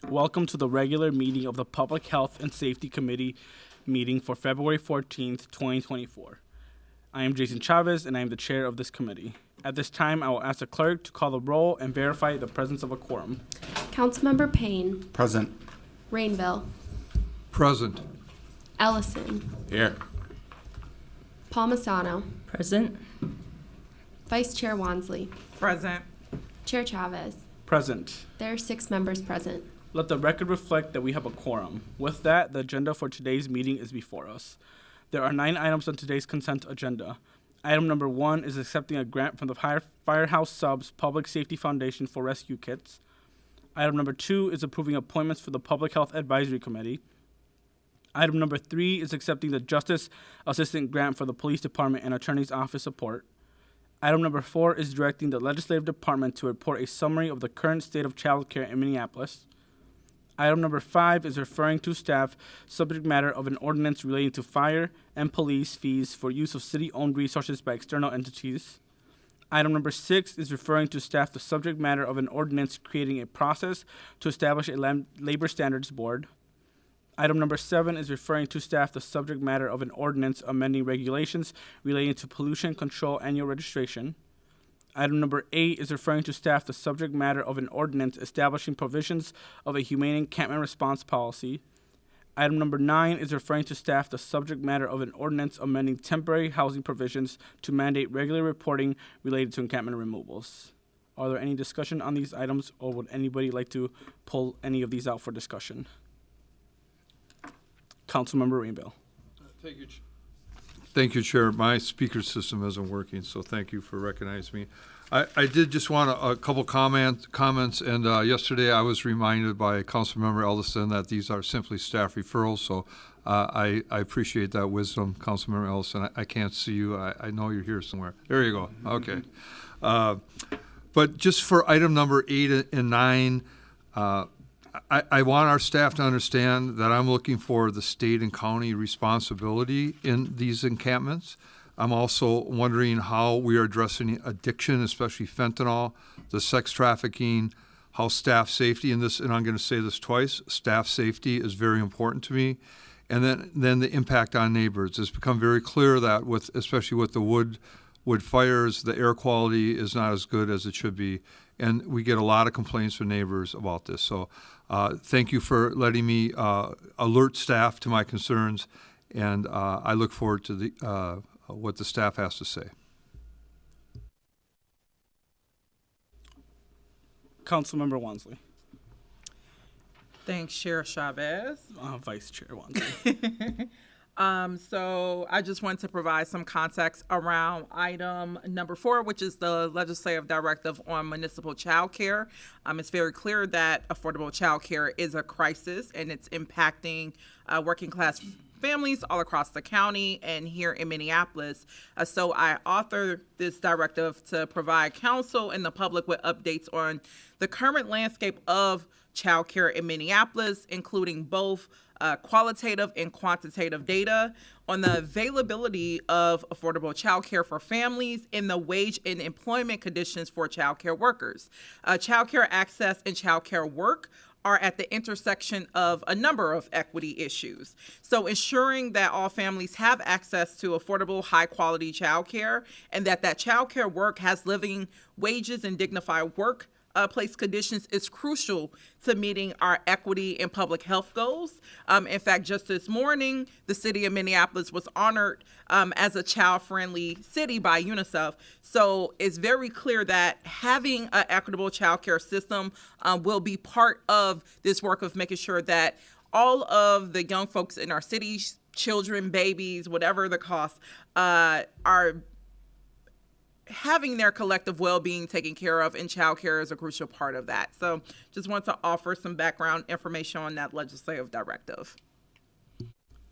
Welcome to the regular meeting of the Public Health and Safety Committee meeting for February 14th, 2024. I am Jason Chavez, and I am the chair of this committee. At this time, I will ask the clerk to call the roll and verify the presence of a quorum. Councilmember Payne. Present. Rainville. Present. Ellison. Here. Palmisano. Present. Vice Chair Wansley. Present. Chair Chavez. Present. There are 6 members present. Let the record reflect that we have a quorum. With that, the agenda for today's meeting is before us. There are 9 items on today's consent agenda. Item number 1 is accepting a grant from the Firehouse Subs Public Safety Foundation for rescue kits. Item number 2 is approving appointments for the Public Health Advisory Committee. Item number 3 is accepting the Justice Assistant Grant for the Police Department and Attorney's Office support. Item number 4 is directing the Legislative Department to report a summary of the current state of child care in Minneapolis. Item number 5 is referring to staff subject matter of an ordinance relating to fire and police fees for use of city-owned resources by external entities. Item number 6 is referring to staff the subject matter of an ordinance creating a process to establish a labor standards board. Item number 7 is referring to staff the subject matter of an ordinance amending regulations relating to pollution control annual registration. Item number 8 is referring to staff the subject matter of an ordinance establishing provisions of a humane encampment response policy. Item number 9 is referring to staff the subject matter of an ordinance amending temporary housing provisions to mandate regular reporting related to encampment removals. Are there any discussion on these items, or would anybody like to pull any of these out for discussion? Councilmember Rainville. Thank you, Chair. My speaker system isn't working, so thank you for recognizing me. I did just want a couple comments, and yesterday I was reminded by Councilmember Ellison that these are simply staff referrals, so I appreciate that wisdom, Councilmember Ellison. I can't see you. I know you're here somewhere. There you go. Okay. But just for item number 8 and 9, I want our staff to understand that I'm looking for the state and county responsibility in these encampments. I'm also wondering how we are addressing addiction, especially fentanyl, the sex trafficking, how staff safety, and I'm going to say this twice, staff safety is very important to me. And then the impact on neighbors. It's become very clear that especially with the wood fires, the air quality is not as good as it should be. And we get a lot of complaints from neighbors about this. So thank you for letting me alert staff to my concerns, and I look forward to what the staff has to say. Councilmember Wansley. Thanks, Chair Chavez. Vice Chair Wansley. So I just want to provide some context around item number 4, which is the legislative directive on municipal child care. It's very clear that affordable child care is a crisis, and it's impacting working class families all across the county and here in Minneapolis. So I authored this directive to provide council and the public with updates on the current landscape of child care in Minneapolis, including both qualitative and quantitative data on the availability of affordable child care for families and the wage and employment conditions for child care workers. Child care access and child care work are at the intersection of a number of equity issues. So ensuring that all families have access to affordable, high-quality child care, and that child care work has living wages and dignified work place conditions is crucial to meeting our equity and public health goals. In fact, just this morning, the city of Minneapolis was honored as a child-friendly city by UNICEF. So it's very clear that having an equitable child care system will be part of this work of making sure that all of the young folks in our cities, children, babies, whatever the cost, are having their collective well-being taken care of, and child care is a crucial part of that. So just want to offer some background information on that legislative directive.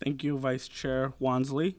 Thank you, Vice Chair Wansley.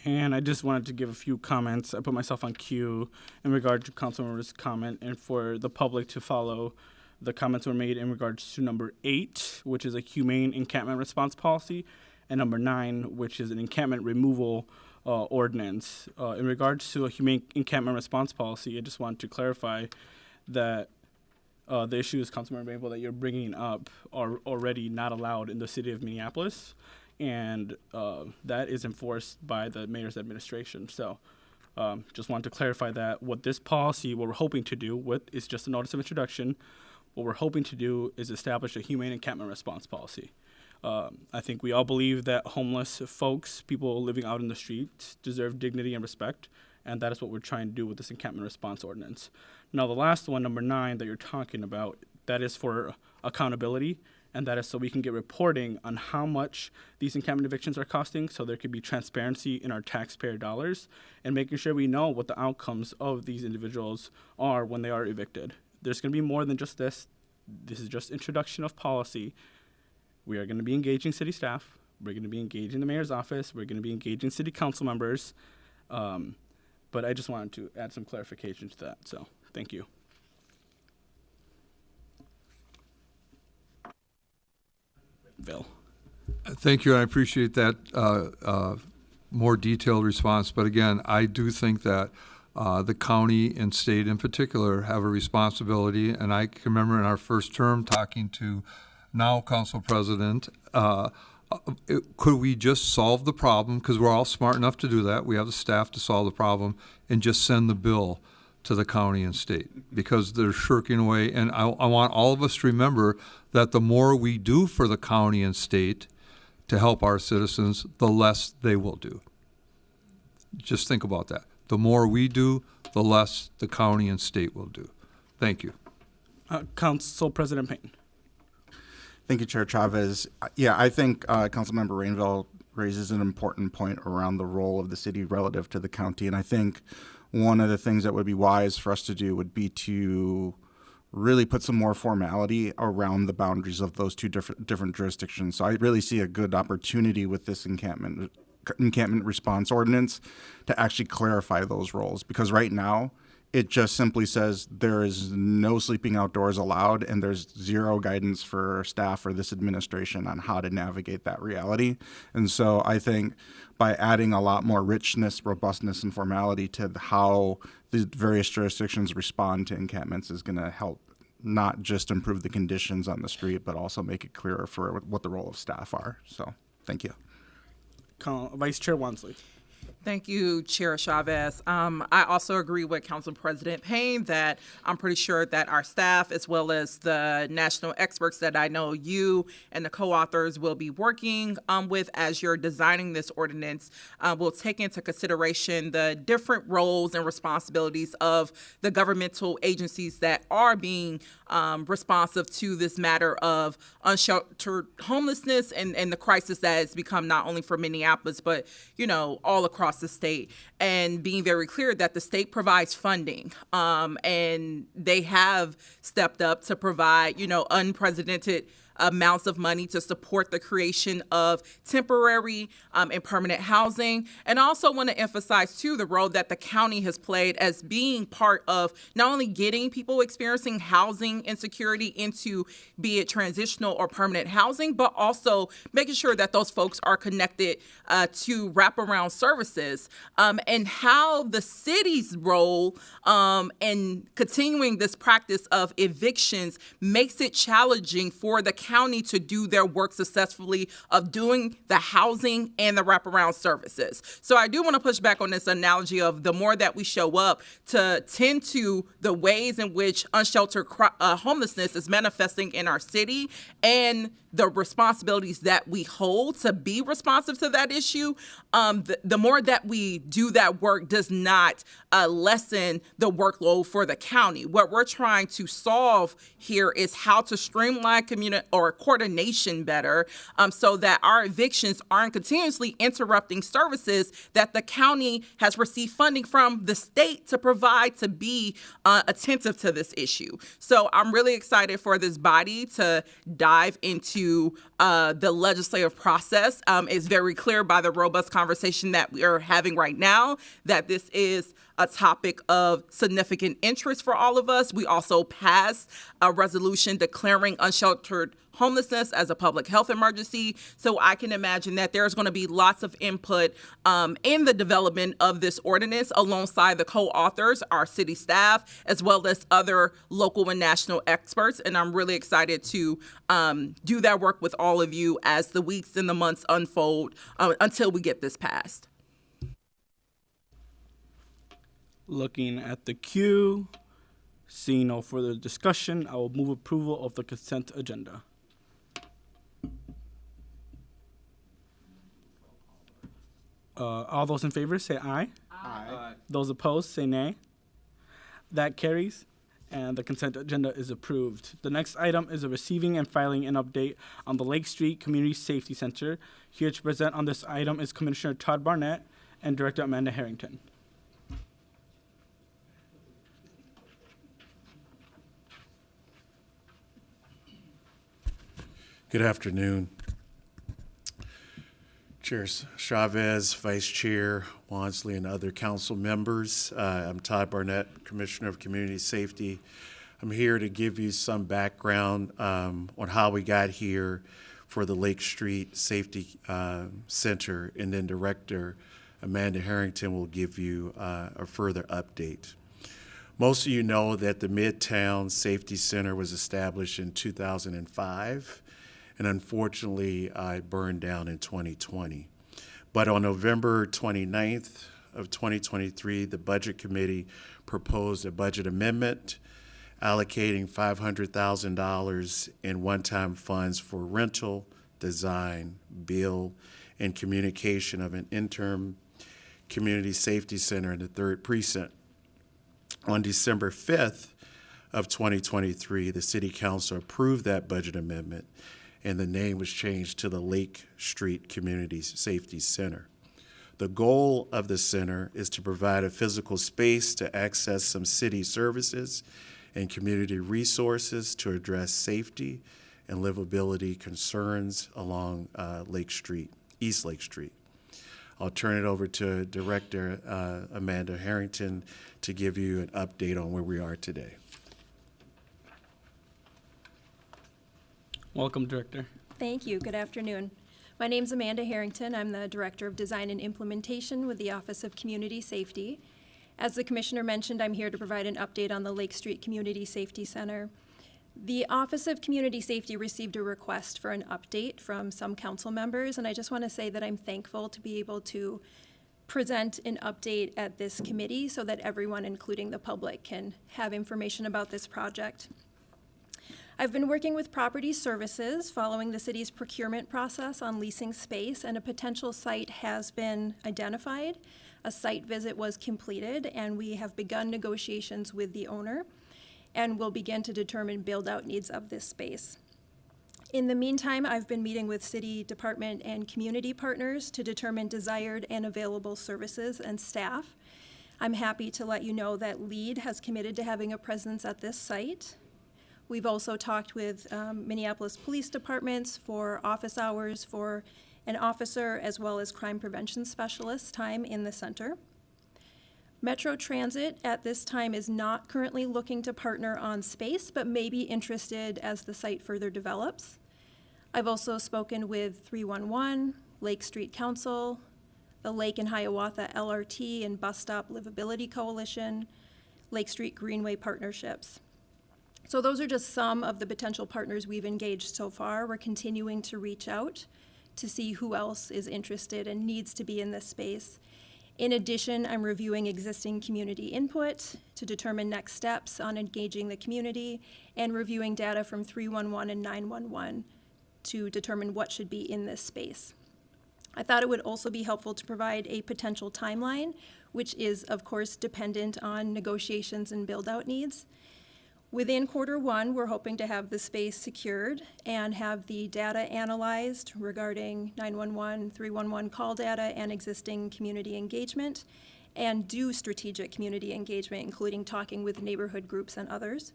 And I just wanted to give a few comments. I put myself on cue in regard to Councilmember's comment, and for the public to follow the comments were made in regards to number 8, which is a humane encampment response policy, and number 9, which is an encampment removal ordinance. In regards to a humane encampment response policy, I just wanted to clarify that The issues, Councilmember Rainbow, that you're bringing up are already not allowed in the city of Minneapolis, and that is enforced by the mayor's administration. So just wanted to clarify that what this policy, what we're hoping to do, is just a notice of introduction. What we're hoping to do is establish a humane encampment response policy. I think we all believe that homeless folks, people living out in the streets, deserve dignity and respect, and that is what we're trying to do with this encampment response ordinance. Now, the last one, number 9, that you're talking about, that is for accountability, and that is so we can get reporting on how much these encampment evictions are costing, so there could be transparency in our taxpayer dollars, and making sure we know what the outcomes of these individuals are when they are evicted. There's going to be more than just this. This is just introduction of policy. We are going to be engaging city staff. We're going to be engaging the mayor's office. We're going to be engaging city council members. But I just wanted to add some clarification to that. So thank you. Bill. Thank you. I appreciate that more detailed response. But again, I do think that the county and state in particular have a responsibility. And I can remember in our first term talking to now council president, could we just solve the problem? Because we're all smart enough to do that. We have the staff to solve the problem and just send the bill to the county and state because they're shirking away. And I want all of us to remember that the more we do for the county and state to help our citizens, the less they will do. Just think about that. The more we do, the less the county and state will do. Thank you. Council President Payne. Thank you, Chair Chavez. Yeah, I think Councilmember Rainville raises an important point around the role of the city relative to the county. And I think one of the things that would be wise for us to do would be to really put some more formality around the boundaries of those two different jurisdictions. So I really see a good opportunity with this encampment response ordinance to actually clarify those roles, because right now it just simply says there is no sleeping outdoors allowed, and there's zero guidance for staff or this administration on how to navigate that reality. And so I think by adding a lot more richness, robustness, and formality to how the various jurisdictions respond to encampments is going to help not just improve the conditions on the street, but also make it clearer for what the role of staff are. So thank you. Vice Chair Wansley. Thank you, Chair Chavez. I also agree with Council President Payne that I'm pretty sure that our staff, as well as the national experts that I know you and the co-authors will be working with as you're designing this ordinance, will take into consideration the different roles and responsibilities of the governmental agencies that are being responsive to this matter of unsheltered homelessness and the crisis that has become not only for Minneapolis, but, all across the state, and being very clear that the state provides funding, and they have stepped up to provide, unprecedented amounts of money to support the creation of temporary and permanent housing. And I also want to emphasize, too, the role that the county has played as being part of not only getting people experiencing housing insecurity into, be it transitional or permanent housing, but also making sure that those folks are connected to wraparound services, and how the city's role in continuing this practice of evictions makes it challenging for the county to do their work successfully of doing the housing and the wraparound services. So I do want to push back on this analogy of the more that we show up to tend to the ways in which unsheltered homelessness is manifesting in our city and the responsibilities that we hold to be responsive to that issue, the more that we do that work does not lessen the workload for the county. What we're trying to solve here is how to streamline coordination better, so that our evictions aren't continuously interrupting services that the county has received funding from the state to provide to be attentive to this issue. So I'm really excited for this body to dive into the legislative process. It's very clear by the robust conversation that we are having right now that this is a topic of significant interest for all of us. We also passed a resolution declaring unsheltered homelessness as a public health emergency. So I can imagine that there's going to be lots of input in the development of this ordinance alongside the co-authors, our city staff, as well as other local and national experts. And I'm really excited to do that work with all of you as the weeks and the months unfold until we get this passed. Looking at the queue, seeing no further discussion, I will move approval of the consent agenda. All those in favor say aye. Aye. Those opposed say nay. That carries, and the consent agenda is approved. The next item is a receiving and filing an update on the Lake Street Community Safety Center. Here to present on this item is Commissioner Todd Barnett and Director Amanda Harrington. Good afternoon. Chair Chavez, Vice Chair Wansley, and other council members. I'm Todd Barnett, Commissioner of Community Safety. I'm here to give you some background on how we got here for the Lake Street Safety Center, and then Director Amanda Harrington will give you a further update. Most of you know that the Midtown Safety Center was established in 2005. And unfortunately, I burned down in 2020. But on November 29th of 2023, the Budget Committee proposed a budget amendment allocating $500,000 in one-time funds for rental, design, build, and communication of an interim community safety center in the 3rd Precinct. On December 5th of 2023, the City Council approved that budget amendment, and the name was changed to the Lake Street Community Safety Center. The goal of the center is to provide a physical space to access some city services and community resources to address safety and livability concerns along Lake Street, East Lake Street. I'll turn it over to Director Amanda Harrington to give you an update on where we are today. Welcome, Director. Thank you. Good afternoon. My name's Amanda Harrington. I'm the Director of Design and Implementation with the Office of Community Safety. As the Commissioner mentioned, I'm here to provide an update on the Lake Street Community Safety Center. The Office of Community Safety received a request for an update from some council members, and I just want to say that I'm thankful to be able to present an update at this committee so that everyone, including the public, can have information about this project. I've been working with Property Services following the city's procurement process on leasing space, and a potential site has been identified. A site visit was completed, and we have begun negotiations with the owner, and will begin to determine build-out needs of this space. In the meantime, I've been meeting with city department and community partners to determine desired and available services and staff. I'm happy to let you know that LEAD has committed to having a presence at this site. We've also talked with Minneapolis Police Departments for office hours for an officer as well as crime prevention specialist time in the center. Metro Transit at this time is not currently looking to partner on space, but may be interested as the site further develops. I've also spoken with 311, Lake Street Council, the Lake and Hiawatha LRT and Bus Stop Livability Coalition, Lake Street Greenway Partnerships. So those are just some of the potential partners we've engaged so far. We're continuing to reach out to see who else is interested and needs to be in this space. In addition, I'm reviewing existing community input to determine next steps on engaging the community and reviewing data from 311 and 911 to determine what should be in this space. I thought it would also be helpful to provide a potential timeline, which is, of course, dependent on negotiations and build-out needs. Within Q1, we're hoping to have the space secured and have the data analyzed regarding 911, 311 call data and existing community engagement, and do strategic community engagement, including talking with neighborhood groups and others.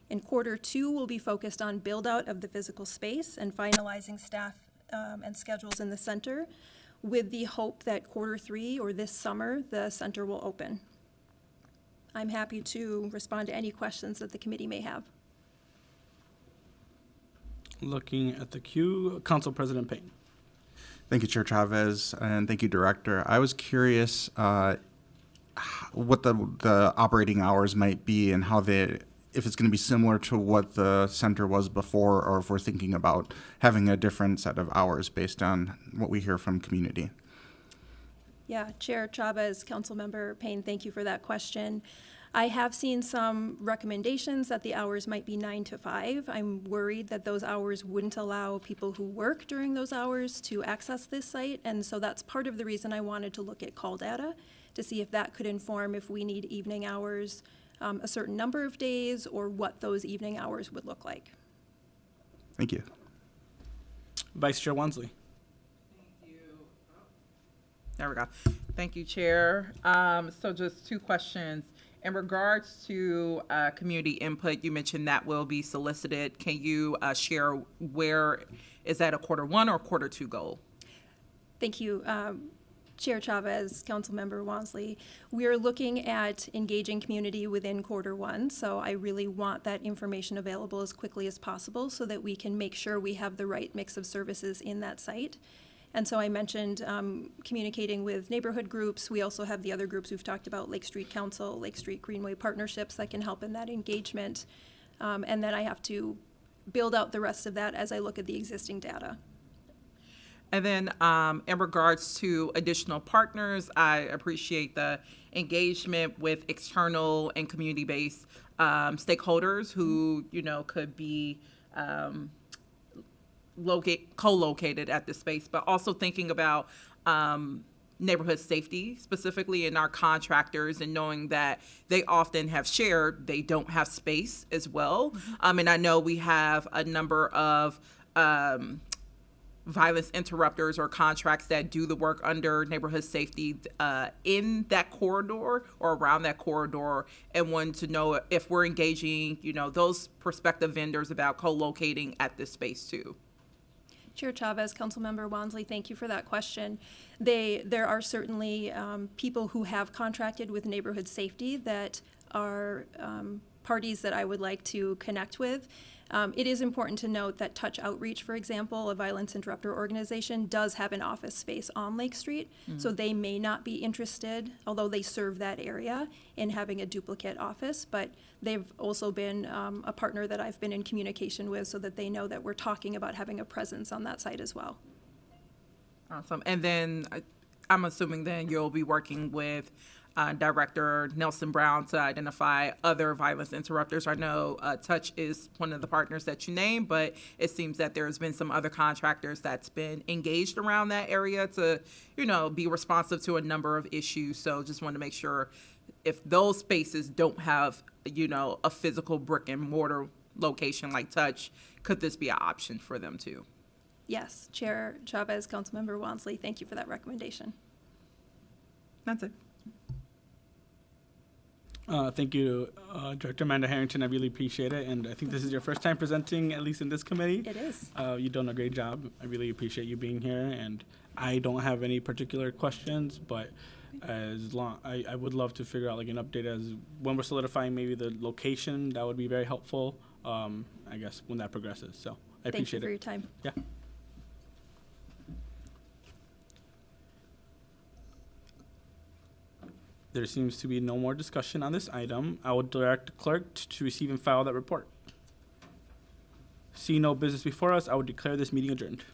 In Q2, we'll be focused on build-out of the physical space and finalizing staff and schedules in the center, with the hope that Q3 or this summer, the center will open. I'm happy to respond to any questions that the committee may have. Looking at the queue, Council President Payne. Thank you, Chair Chavez, and thank you, Director. I was curious what the operating hours might be and how if it's going to be similar to what the center was before, or if we're thinking about having a different set of hours based on what we hear from community. Yeah, Chair Chavez, Councilmember Payne, thank you for that question. I have seen some recommendations that the hours might be 9 to 5. I'm worried that those hours wouldn't allow people who work during those hours to access this site, and so that's part of the reason I wanted to look at call data to see if that could inform if we need evening hours a certain number of days, or what those evening hours would look like. Thank you. Vice Chair Wansley. There we go. Thank you, Chair. So just two questions. In regards to community input, you mentioned that will be solicited. Can you share where, is that a Q1 or Q2 goal? Thank you, Chair Chavez, Councilmember Wansley. We are looking at engaging community within Q1, so I really want that information available as quickly as possible so that we can make sure we have the right mix of services in that site. And so I mentioned communicating with neighborhood groups. We also have the other groups we've talked about, Lake Street Council, Lake Street Greenway partnerships that can help in that engagement. And then I have to build out the rest of that as I look at the existing data. And then in regards to additional partners, I appreciate the engagement with external and community-based stakeholders who, you know, could be co-located at this space, but also thinking about neighborhood safety, specifically in our contractors, and knowing that they often have shared, they don't have space as well. And I know we have a number of violence interrupters or contracts that do the work under neighborhood safety in that corridor or around that corridor, and wanted to know if we're engaging, you know, those prospective vendors about co-locating at this space too. Chair Chavez, Councilmember Wansley, thank you for that question. There are certainly people who have contracted with neighborhood safety that are parties that I would like to connect with. It is important to note that Touch Outreach, for example, a violence interrupter organization, does have an office space on Lake Street, so they may not be interested, although they serve that area, in having a duplicate office, but they've also been a partner that I've been in communication with so that they know that we're talking about having a presence on that site as well. Awesome. And then I'm assuming then you'll be working with Director Nelson Brown to identify other violence interrupters. I know Touch is one of the partners that you named, but it seems that there's been some other contractors that's been engaged around that area to, you know, be responsive to a number of issues. So just want to make sure if those spaces don't have, you know, a physical brick and mortar location like Touch, could this be an option for them too? Yes, Chair Chavez, Councilmember Wansley, thank you for that recommendation. That's it. Thank you, Director Amanda Harrington. I really appreciate it, and I think this is your first time presenting, at least in this committee. It is. You've done a great job. I really appreciate you being here, and I don't have any particular questions, but I would love to figure out like an update as when we're solidifying maybe the location. That would be very helpful. I guess when that progresses. So I appreciate it. Thank you for your time. Yeah. There seems to be no more discussion on this item. I will direct the clerk to receive and file that report. See no business before us, I will declare this meeting adjourned.